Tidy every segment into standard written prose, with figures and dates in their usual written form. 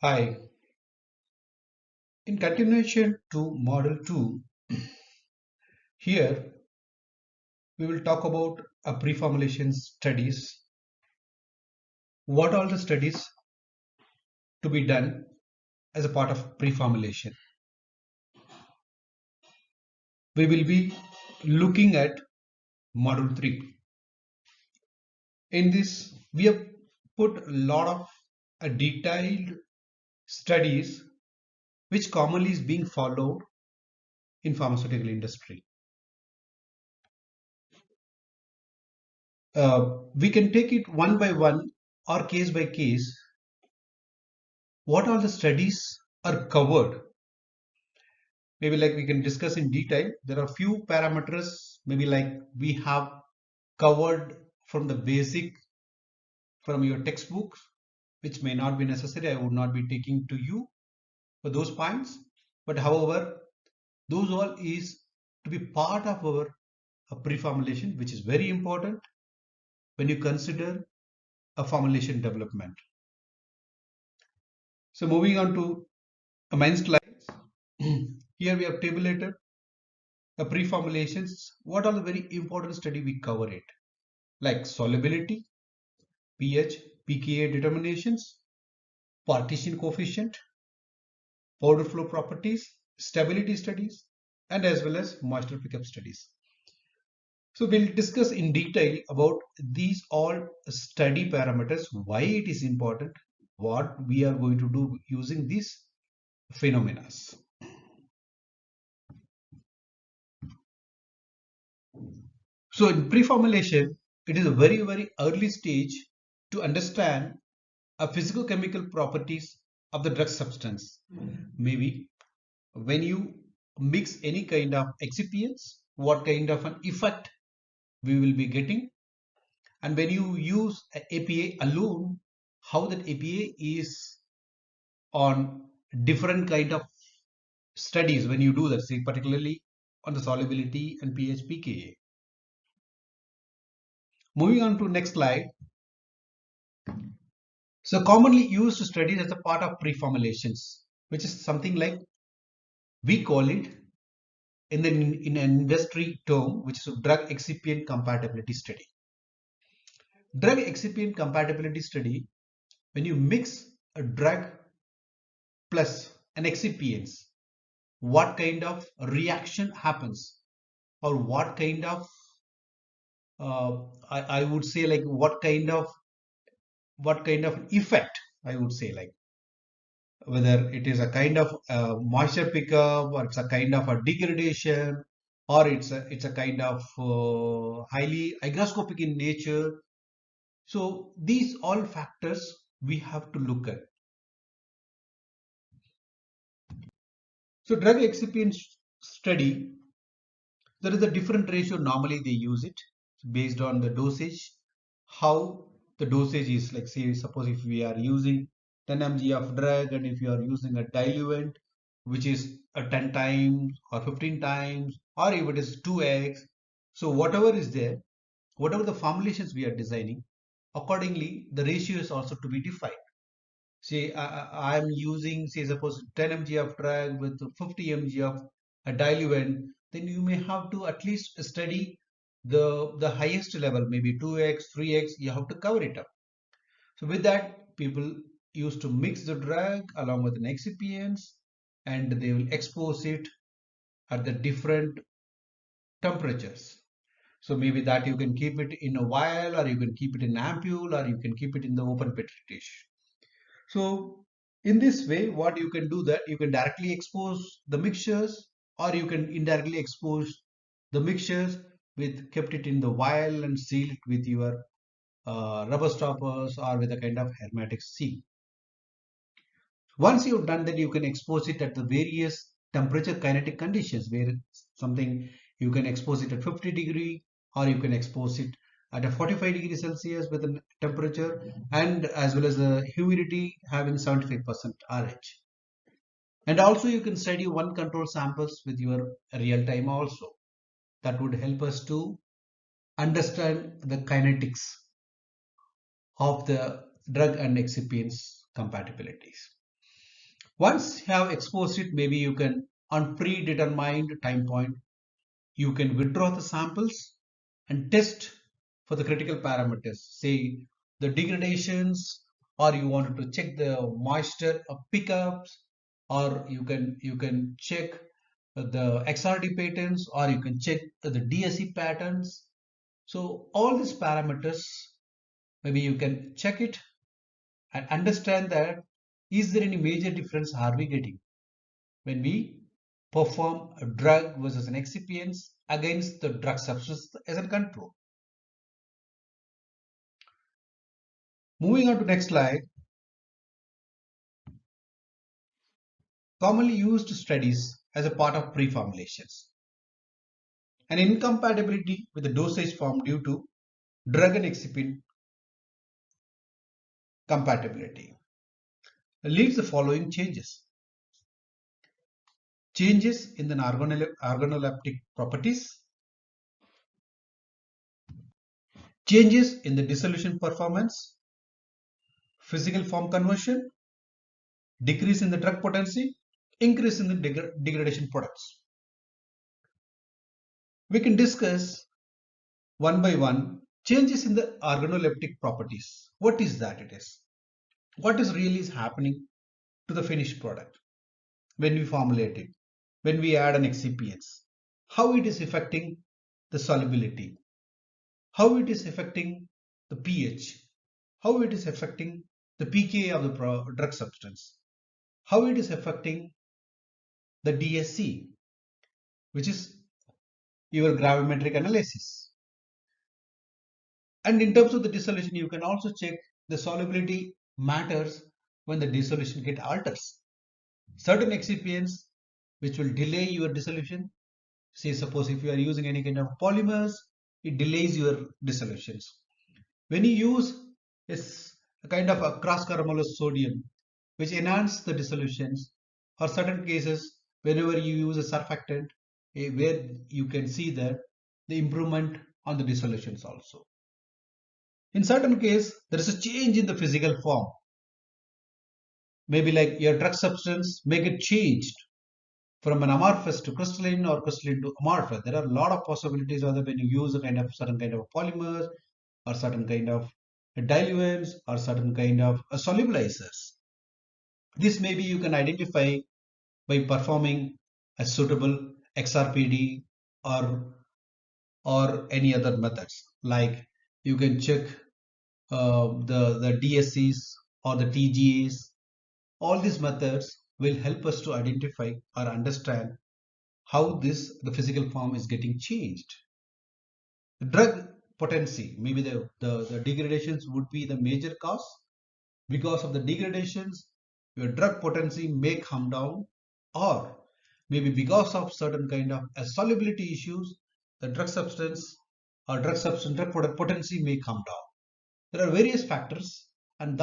Hi, in continuation to Model 2, here we will talk about a pre-formulation studies, what all the studies to be done as a part of pre-formulation. We will be looking at Module 3. In this, we have put a lot of detailed studies which commonly is being followed in pharmaceutical industry. We can take it one by one or case by case what all the studies are covered. Maybe like we can discuss in detail. There are few parameters, maybe like we have covered from the basic from your textbooks, which may not be necessary. I would not be taking to you for those points. But however, those all is to be part of our pre-formulation, which is very important when you consider a formulation development. So moving on to a main slides. Here we have tabulated a pre-formulations. What are the very important study we cover it? Like solubility, pH, pKa determinations, partition coefficient, powder flow properties, stability studies, and as well as moisture pickup studies. So we'll discuss in detail about these all study parameters, why it is important, what we are going to do using these phenomena. So in pre-formulation, it is a very, very early stage to understand a physical chemical properties of the drug substance. Maybe when you mix any kind of excipients, what kind of an effect we will be getting, and when you use APA alone, how that APA is on different kind of studies when you do that, say particularly on the solubility and pH pKa. Moving on to next slide. So commonly used studies as a part of pre-formulations, which is something like we call it in an industry term, which is a drug excipient compatibility study. Drug excipient compatibility study, when you mix a drug plus an excipients, what kind of reaction happens, or what kind of I would say like what kind of effect I would say, like whether it is a kind of moisture pickup, or it's a kind of a degradation, or it's a kind of highly hygroscopic in nature. So these all factors we have to look at. So drug excipient study, there is a different ratio. Normally they use it based on the dosage, how the dosage is, like say suppose if we are using 10 mg of drug, and if you are using a diluent which is a 10 times or 15 times, or if it is 2x, so whatever is there, whatever the formulations we are designing, accordingly the ratio is also to be defined. Say I'm using, say suppose 10 mg of drug with 50 mg of a diluent, then you may have to at least study the highest level, maybe 2x 3x, you have to cover it up. So with that, people used to mix the drug along with an excipients, and they will expose it at the different temperatures. So maybe that you can keep it in a vial, or you can keep it in ampule, or you can keep it in the open petri dish. So in this way, what you can do, that you can directly expose the mixtures, or you can indirectly expose the mixtures with kept it in the vial and seal it with your rubber stoppers or with a kind of hermetic seal. Once you've done that, you can expose it at the various temperature kinetic conditions, where something you can expose it at 50 degree, or you can expose it at a 45 degrees Celsius with a temperature, and as well as the humidity having 75% RH. And also you can study one control samples with your real time also. That would help us to understand the kinetics of the drug and excipients compatibilities. Once you have exposed it, maybe you can, on predetermined time point, you can withdraw the samples and test for the critical parameters, say the degradations, or you wanted to check the moisture pickups, or you can check the XRD patterns, or you can check the DSE patterns. So all these parameters, maybe you can check it and understand that is there any major difference are we getting when we perform a drug versus an excipients against the drug substance as a control. Moving on to next slide, commonly used studies as a part of pre-formulations. An incompatibility with the dosage form due to drug and excipient compatibility leads the following changes. Changes in the organoleptic properties, changes in the dissolution performance, physical form conversion, decrease in the drug potency, increase in the degradation products. We can discuss one by one changes in the organoleptic properties. What is that it is? What is really is happening to the finished product when we formulate it, when we add an excipients, how it is affecting the solubility, how it is affecting the pH, how it is affecting the pK of the drug substance, how it is affecting the DSC, which is your gravimetric analysis. And in terms of the dissolution, you can also check the solubility matters when the dissolution get alters. Certain excipients which will delay your dissolution. Say suppose if you are using any kind of polymers, it delays your dissolutions. When you use a kind of a cross carbonyl sodium which enhance the dissolutions, or certain cases whenever you use a surfactant where you can see that the improvement on the dissolutions also. In certain case, there is a change in the physical form. Maybe like your drug substance may get changed from an amorphous to crystalline or crystalline to amorphous. There are a lot of possibilities whether when you use a kind of certain kind of polymers or certain kind of diluents or certain kind of solubilizers. This maybe you can identify by performing a suitable XRPD or any other methods, like you can check the DSCs or the TGAs. All these methods will help us to identify or understand how the physical form is getting changed. The drug potency, maybe the degradations would be the major cause. Because of the degradations, your drug potency may come down, or maybe because of certain kind of solubility issues, the drug substance or drug potency may come down. There are various factors, and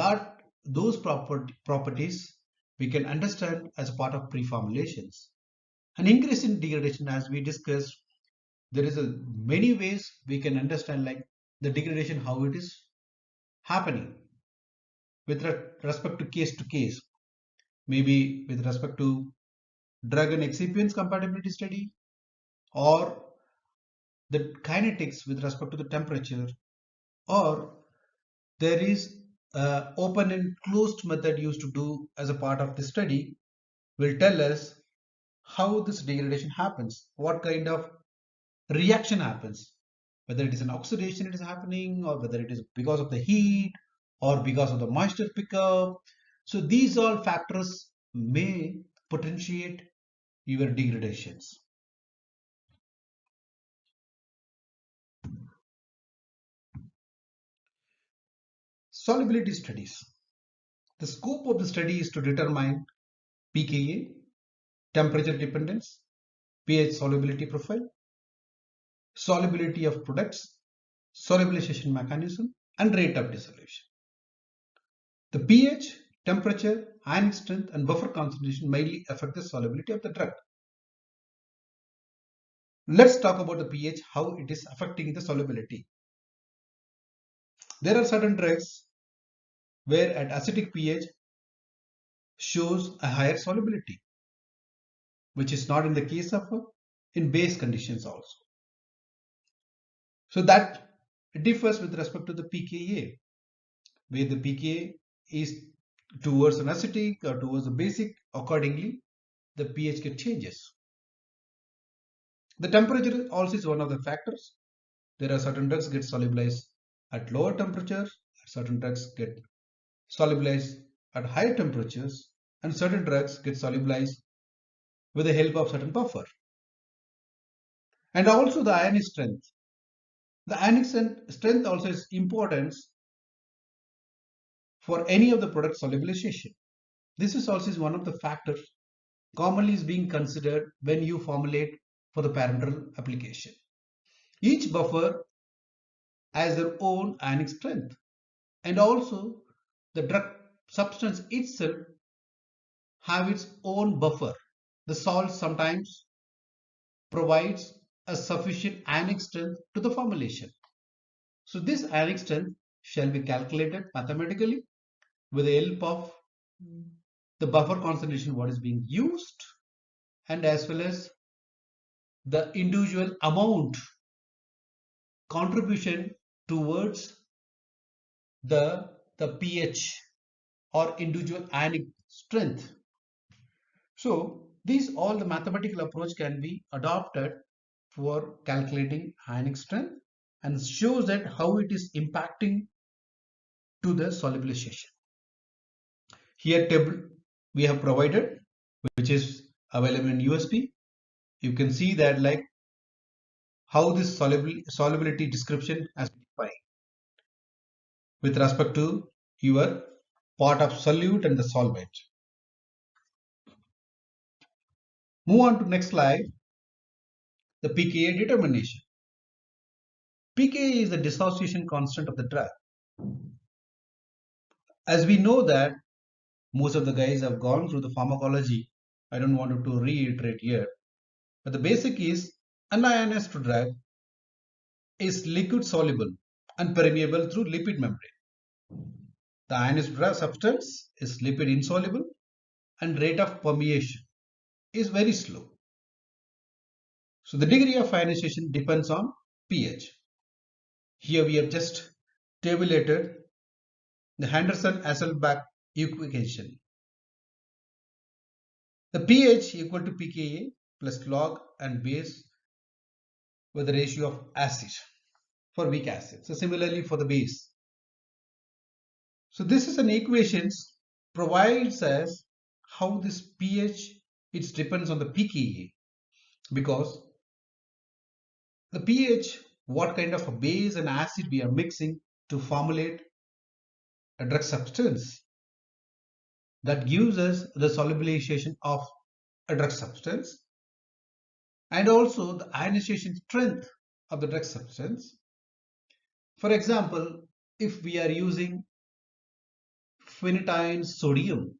those properties we can understand as a part of pre-formulations. An increase in degradation, as we discussed, there is many ways we can understand like the degradation, how it is happening with respect to case, maybe with respect to drug and excipients compatibility study, or the kinetics with respect to the temperature, or there is open and closed method used to do as a part of the study will tell us how this degradation happens, what kind of reaction happens, whether it is an oxidation it is happening, or whether it is because of the heat or because of the moisture pickup. So these all factors may potentiate your degradations. Solubility studies. The scope of the study is to determine pKa, temperature dependence, pH solubility profile, solubility of products, solubilization mechanism, and rate of dissolution. The pH, temperature, ionic strength, and buffer concentration mainly affect the solubility of the drug. Let's talk about the pH, how it is affecting the solubility. There are certain drugs where at acidic pH shows a higher solubility, which is not in the case of in base conditions also. So that differs with respect to the pKa, where the pKa is towards an acidic or towards the basic. Accordingly, the pH get changes. The temperature also is one of the factors. There are certain drugs get solubilized at lower temperatures, certain drugs get solubilized at higher temperatures, and certain drugs get solubilized with the help of certain buffer. And also the ionic strength. The ionic strength also is important for any of the product solubilization. This is also one of the factors commonly is being considered when you formulate for the parenteral application. Each buffer has their own ionic strength, and also the drug substance itself have its own buffer. The salt sometimes provides a sufficient ionic strength to the formulation. So this ionic strength shall be calculated mathematically with the help of the buffer concentration what is being used, and as well as the individual amount contribution towards the pH or individual ionic strength. So these all the mathematical approach can be adopted for calculating ionic strength and shows that how it is impacting to the solubilization. Here table we have provided, which is available in USB. You can see that like how this solubility description has been defined with respect to your part of solute and the solvent. Move on to next slide, the pKa determination. pKa is the dissociation constant of the drug. As we know that most of the guys have gone through the pharmacology, I don't want to reiterate here, but the basic is an ionized drug is liquid soluble and permeable through lipid membrane. The ionized drug substance is lipid insoluble and rate of permeation is very slow. So the degree of ionization depends on pH. Here we have just tabulated the Henderson-Hasselbalch equation. The pH equal to pKa plus log and base with the ratio of acid for weak acid. So similarly for the base. So this is an equations provides us how this pH it depends on the pKa, because the pH what kind of a base and acid we are mixing to formulate a drug substance that gives us the solubilization of a drug substance, and also the ionization strength of the drug substance. For example, if we are using phenytoin sodium,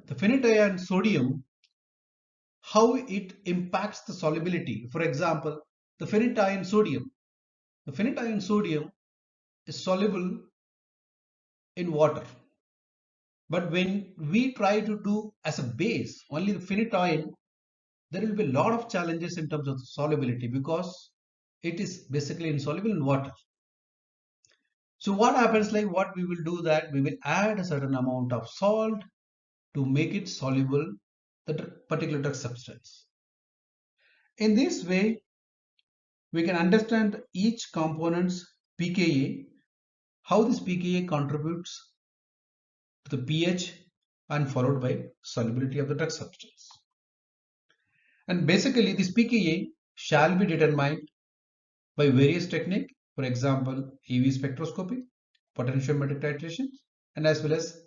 the phenytoin sodium, how it impacts the solubility. For example, the phenytoin sodium is soluble in water. But when we try to do as a base only the phenytoin, there will be a lot of challenges in terms of solubility because it is basically insoluble in water. So what happens, like what we will do that we will add a certain amount of salt to make it soluble the particular drug substance. In this way, we can understand each component's pKa, how this pKa contributes to the pH and followed by solubility of the drug substance. And basically this pKa shall be determined by various techniques, for example, EV spectroscopy, potentiometric titration, and as well as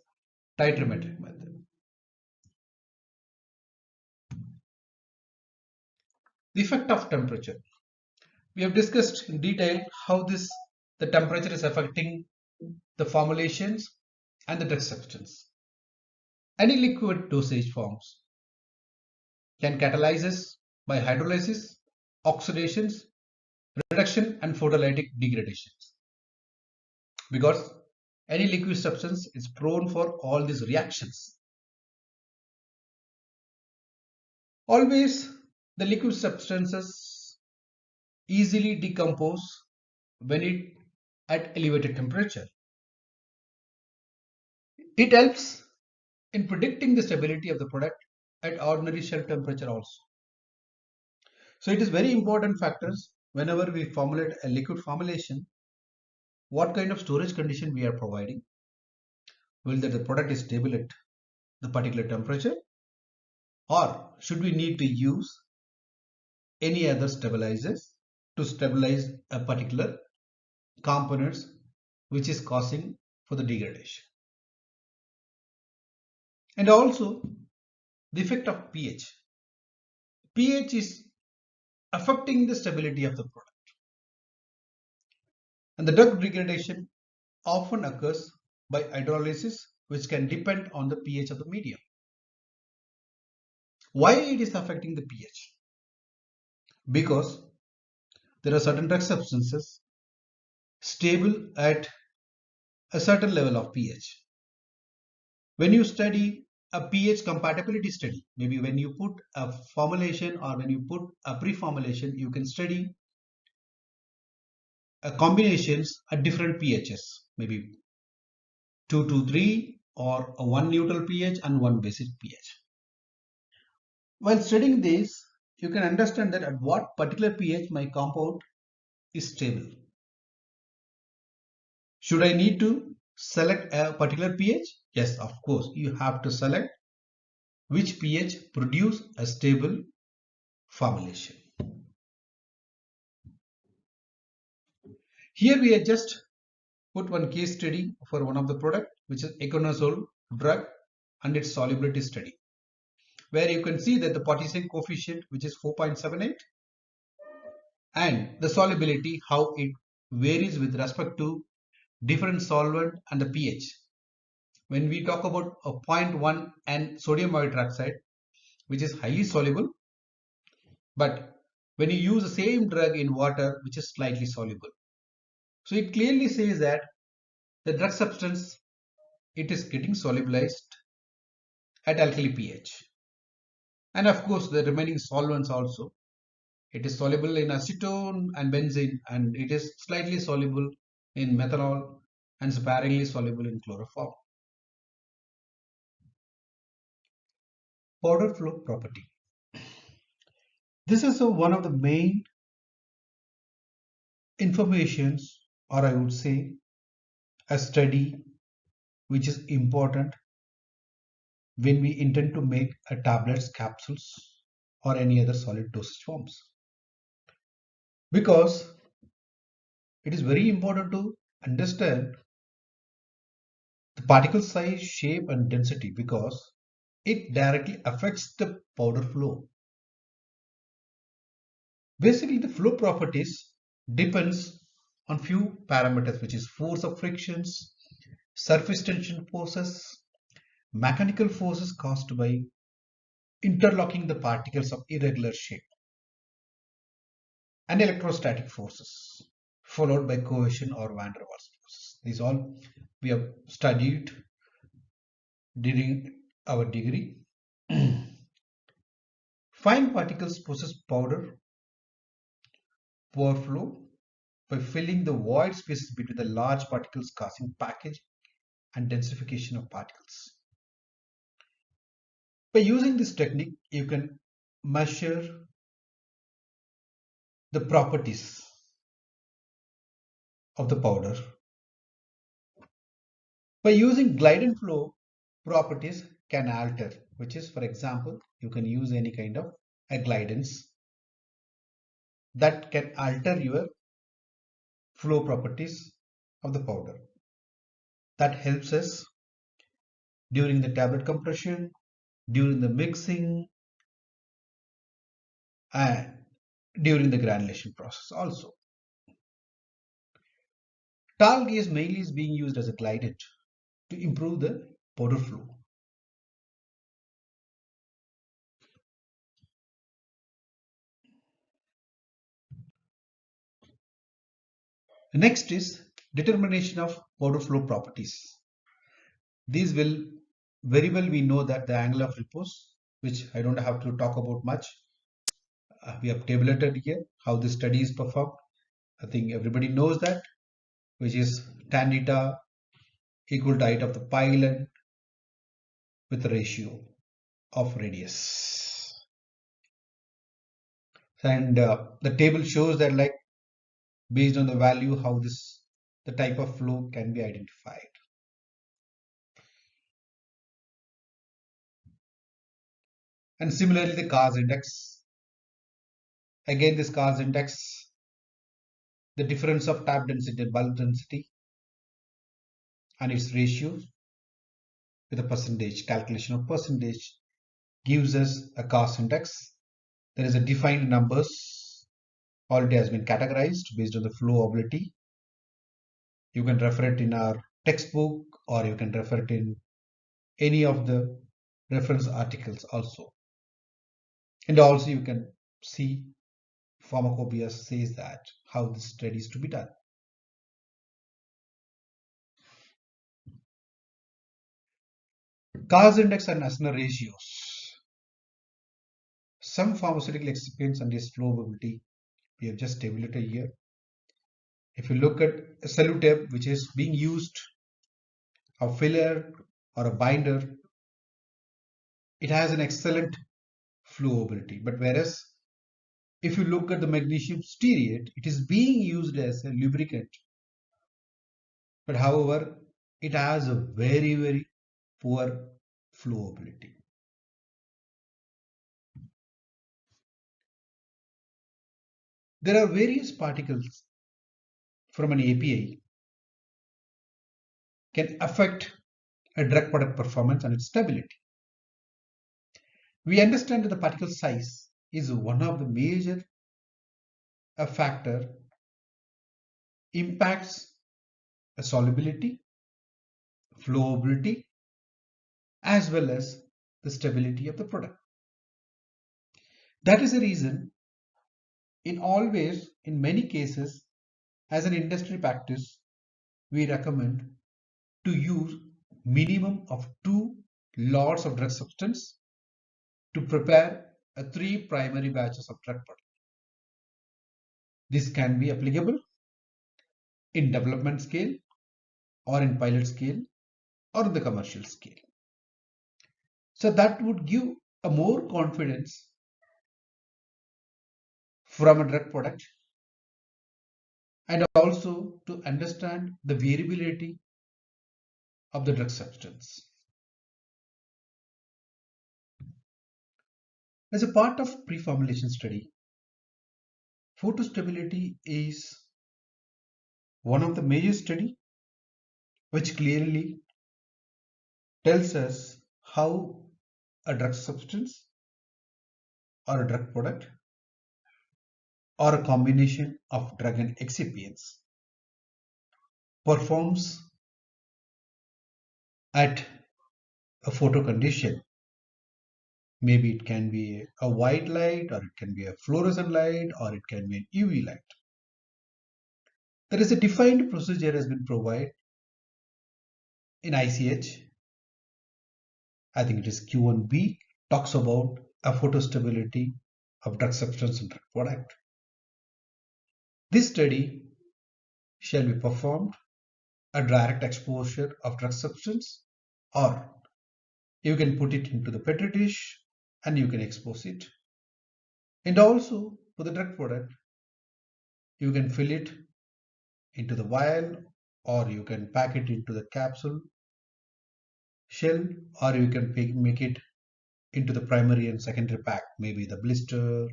titrometric method. The effect of temperature. We have discussed in detail how the temperature is affecting the formulations and the drug substance. Any liquid dosage forms can catalyze by hydrolysis, oxidations, reduction, and photolytic degradations. Because any liquid substance is prone for all these reactions. Always the liquid substances easily decompose when it at elevated temperature. It helps in predicting the stability of the product at ordinary shelf temperature also. So it is very important factors whenever we formulate a liquid formulation, what kind of storage condition we are providing. Will that the product is stable at the particular temperature, or should we need to use any other stabilizers to stabilize a particular components which is causing for the degradation. And also the effect of pH. pH is affecting the stability of the product, and the drug degradation often occurs by hydrolysis, which can depend on the pH of the medium. Why it is affecting the pH? Because there are certain drug substances stable at a certain level of pH. When you study a pH compatibility study, maybe when you put a formulation or when you put a pre-formulation, you can study combinations at different pHs, maybe 2 to 3 or a 1 neutral pH and 1 basic pH. While studying this, you can understand that at what particular pH my compound is stable. Should I need to select a particular pH? Yes, of course, you have to select which pH produce a stable formulation. Here we have just put one case study for one of the product, which is econazole drug and its solubility study, where you can see that the partition coefficient, which is 4.78, and the solubility, how it varies with respect to different solvent and the pH. When we talk about a 0.1 and sodium hydroxide, which is highly soluble, but when you use the same drug in water, which is slightly soluble. So it clearly says that the drug substance, it is getting solubilized at alkali pH. And of course, the remaining solvents also. It is soluble in acetone and benzene, and it is slightly soluble in methanol and sparingly soluble in chloroform. Powder flow property. This is one of the main informations, or I would say a study which is important when we intend to make a tablets, capsules, or any other solid dosage forms. Because it is very important to understand the particle size, shape, and density, because it directly affects the powder flow. Basically, the flow properties depends on few parameters, which is force of frictions, surface tension forces, mechanical forces caused by interlocking the particles of irregular shape, and electrostatic forces, followed by cohesion or van der Waals forces. These all we have studied during our degree. Fine particles possess powder pore flow by filling the void spaces between the large particles, causing package and densification of particles. By using this technique, you can measure the properties of the powder. By using glide and flow, properties can alter, which is, for example, you can use any kind of a glidance that can alter your flow properties of the powder. That helps us during the tablet compression, during the mixing, and during the granulation process also. Talc is mainly being used as a glidant to improve the powder flow. Next is determination of powder flow properties. These will very well we know that the angle of repose which I don't have to talk about much. We have tabulated here how the study is performed. I think everybody knows that, which is tan theta equal to height of the pylon with a ratio of radius. And the table shows that, like, based on the value, how the type of flow can be identified. And similarly, the cause index. Again, this cause index, the difference of tap density and bulk density and its ratio with a percentage, calculation of percentage gives us a cause index. There is a defined numbers already has been categorized based on the flowability. You can refer it in our textbook, or you can refer it in any of the reference articles also. And also you can see pharmacopoeia says that how this study is to be done. Cause index and Asner ratios. Some pharmaceutical excipients and its flowability we have just tabulated here. If you look at a sellotape which is being used, a filler or a binder, it has an excellent flowability. But whereas if you look at the magnesium stearate, it is being used as a lubricant. But however, it has a very, very poor flowability. There are various particles from an API can affect a drug product performance and its stability. We understand that the particle size is one of the major factor impacts the solubility, flowability, as well as the stability of the product. That is the reason in many cases, as an industry practice, we recommend to use minimum of 2 lots of drug substance to prepare 3 primary batches of drug product. This can be applicable in development scale or in pilot scale or in the commercial scale. So that would give a more confidence from a drug product, and also to understand the variability of the drug substance. As a part of pre-formulation study, photostability is one of the major study which clearly tells us how a drug substance or a drug product or a combination of drug and excipients performs at a photo condition. Maybe it can be a white light, or it can be a fluorescent light, or it can be an UV light. There is a defined procedure has been provided in ICH. I think it is Q1B, talks about a photostability of drug substance and drug product. This study shall be performed a direct exposure of drug substance, or you can put it into the petri dish and you can expose it. And also for the drug product, you can fill it into the vial, or you can pack it into the capsule shell, or you can make it into the primary and secondary pack, maybe the blister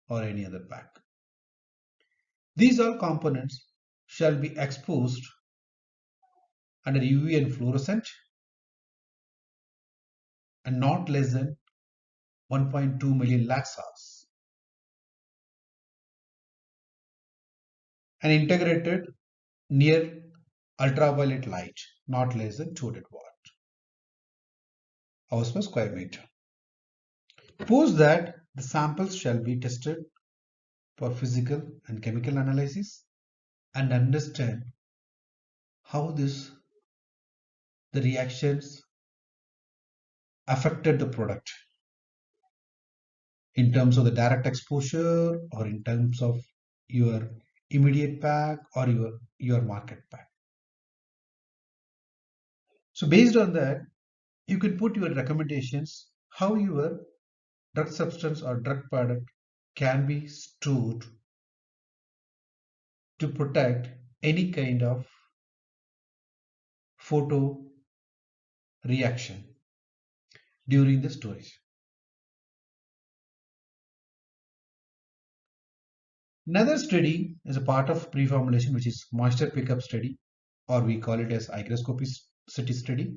or any other pack. These all components shall be exposed under UV and fluorescent and not less than 1.2 million lakhs hours, and integrated near ultraviolet light not less than 200 hours per square meter. Post that, the samples shall be tested for physical and chemical analysis and understand how the reactions affected the product. in terms of the direct exposure or in terms of your immediate pack or your market pack. So based on that, you can put your recommendations how your drug substance or drug product can be stored to protect any kind of photo reaction during the storage. Another study is a part of pre-formulation, which is moisture pickup study, or we call it as hygroscopicity study.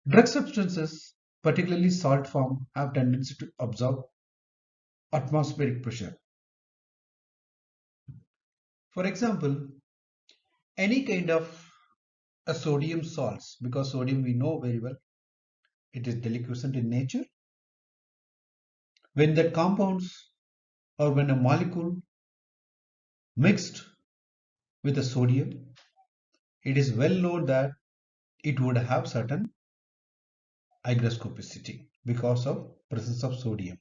Drug substances, particularly salt form, have tendency to absorb atmospheric pressure. For example, any kind of a sodium salts, because sodium we know very well, it is deliquescent in nature. When that compounds or when a molecule mixed with a sodium, it is well known that it would have certain hygroscopicity because of presence of sodium.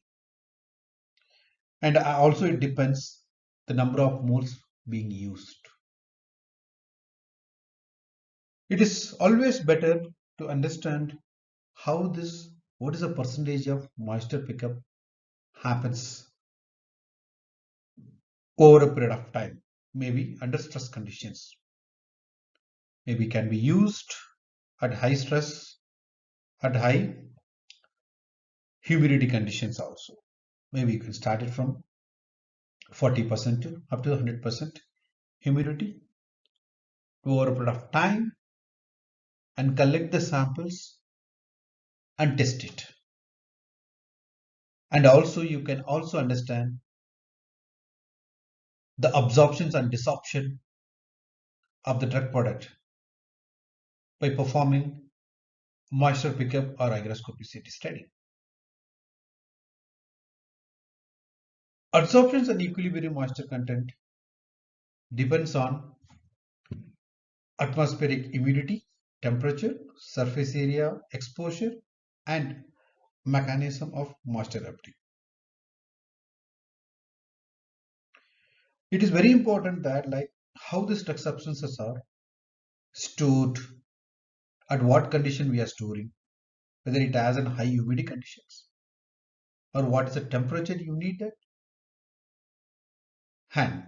And also it depends the number of moles being used. It is always better to understand what is the percentage of moisture pickup happens over a period of time, maybe under stress conditions. Maybe can be used at high stress, at high humidity conditions also. Maybe you can start it from 40% to up to 100% humidity over a period of time and collect the samples and test it. And also you can also understand the absorptions and desorption of the drug product by performing moisture pickup or hygroscopicity study. Absorptions and equilibrium moisture content depends on atmospheric humidity, temperature, surface area, exposure, and mechanism of moisture uptake. It is very important that like how these drug substances are stored, at what condition we are storing, whether it has a high humidity conditions or what is the temperature you need that. And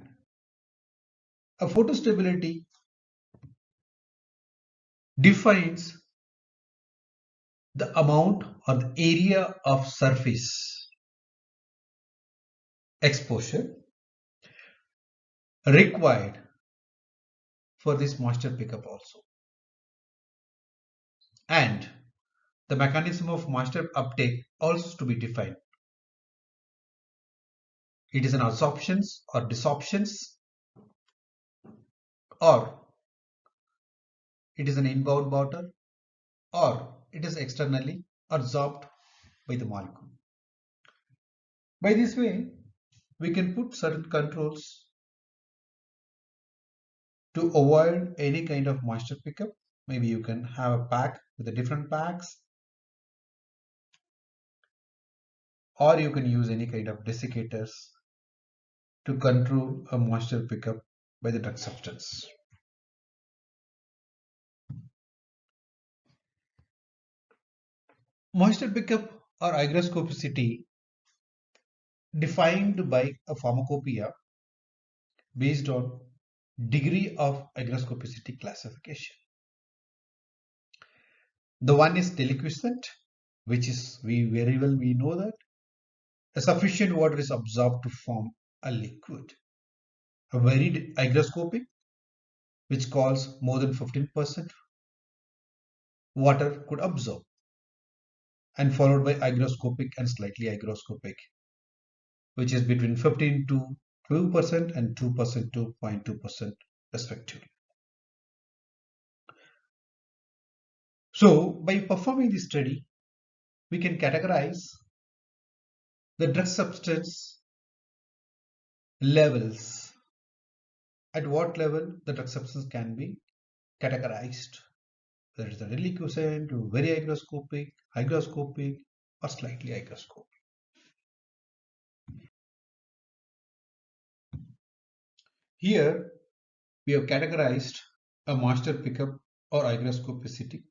a photostability defines the amount or the area of surface exposure required for this moisture pickup also. And the mechanism of moisture uptake also to be defined. It is an absorptions or desorptions, or it is an inbound water, or it is externally absorbed by the molecule. By this way, we can put certain controls to avoid any kind of moisture pickup. Maybe you can have a pack with the different packs, or you can use any kind of desiccators to control a moisture pickup by the drug substance. Moisture pickup or hygroscopicity defined by a pharmacopoeia based on degree of hygroscopicity classification. The one is deliquescent, which is we know that a sufficient water is absorbed to form a liquid. A very hygroscopic, which calls more than 15% water could absorb, and followed by hygroscopic and slightly hygroscopic, which is between 15 to 2% and 2% to 0.2% respectively. So by performing this study, we can categorize the drug substance levels. At what level the drug substance can be categorized. There is a deliquescent to very hygroscopic, or slightly hygroscopic. Here we have categorized a moisture pickup or hygroscopicity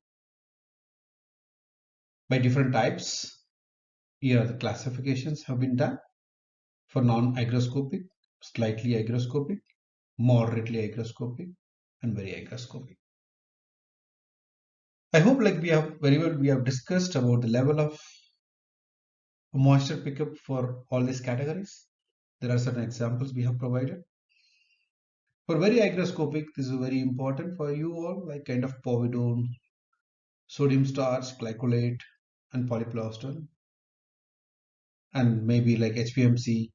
by different types. Here the classifications have been done for non-hygroscopic, slightly hygroscopic, moderately hygroscopic, and very hygroscopic. I hope we have discussed about the level of moisture pickup for all these categories. There are certain examples we have provided. For very hygroscopic, this is very important for you all, like kind of povidone, sodium starch, glycolate, and polyplaster, and maybe like HPMC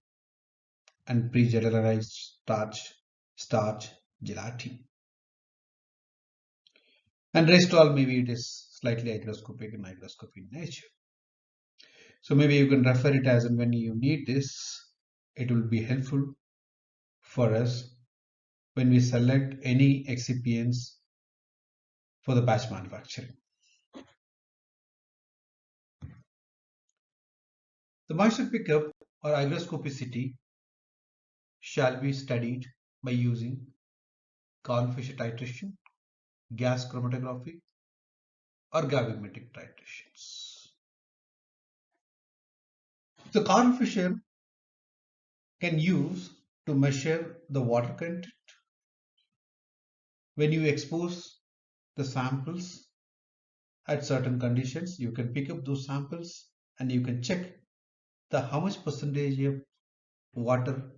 and pre-gelatinized starch, gelatin. And rest all maybe it is slightly hygroscopic and hygroscopic in nature. So maybe you can refer it as and when you need this, it will be helpful for us when we select any excipients for the batch manufacturing. The moisture pickup or hygroscopicity shall be studied by using Corn-Fisher titration, gas chromatography, or gravimetric titrations. The Corn-Fisher can use to measure the water content when you expose the samples at certain conditions. You can pick up those samples and you can check the how much percentage of water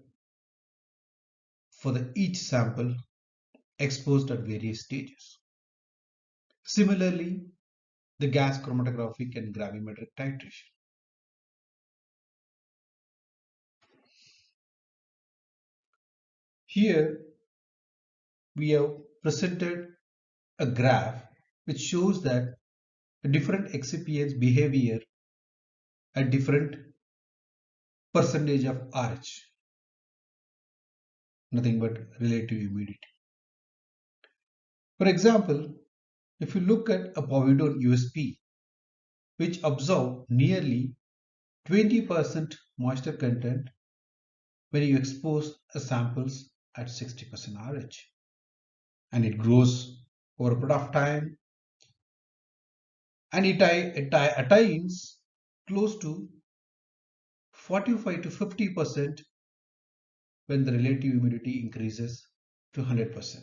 for the each sample exposed at various stages. Similarly, the gas chromatographic and gravimetric titration. Here we have presented a graph which shows that the different excipients behavior at different percentage of RH, nothing but relative humidity. For example, if you look at a povidone USP, which absorb nearly 20% moisture content when you expose a samples at 60% RH, and it grows over a period of time, and it attains close to 45 to 50% when the relative humidity increases to 100%.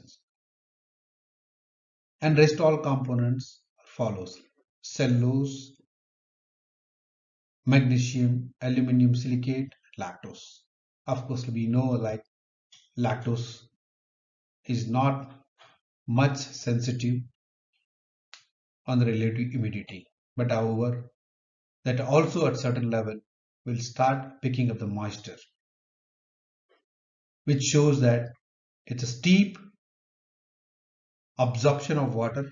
And rest all components follows: cellulose, magnesium, aluminum silicate, lactose. Of course, we know like lactose is not much sensitive on the relative humidity, but however, that also at certain level will start picking up the moisture, which shows that it's a steep absorption of water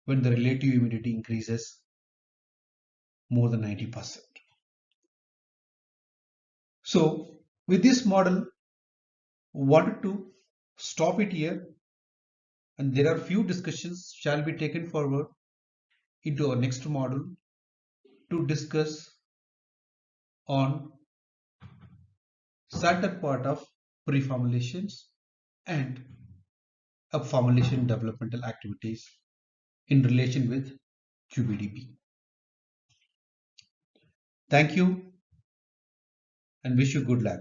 when the relative humidity increases more than 90%. So with this model, wanted to stop it here, and there are few discussions shall be taken forward into our next module to discuss on certain part of pre-formulations and formulation developmental activities in relation with QBDP. Thank you and wish you good luck.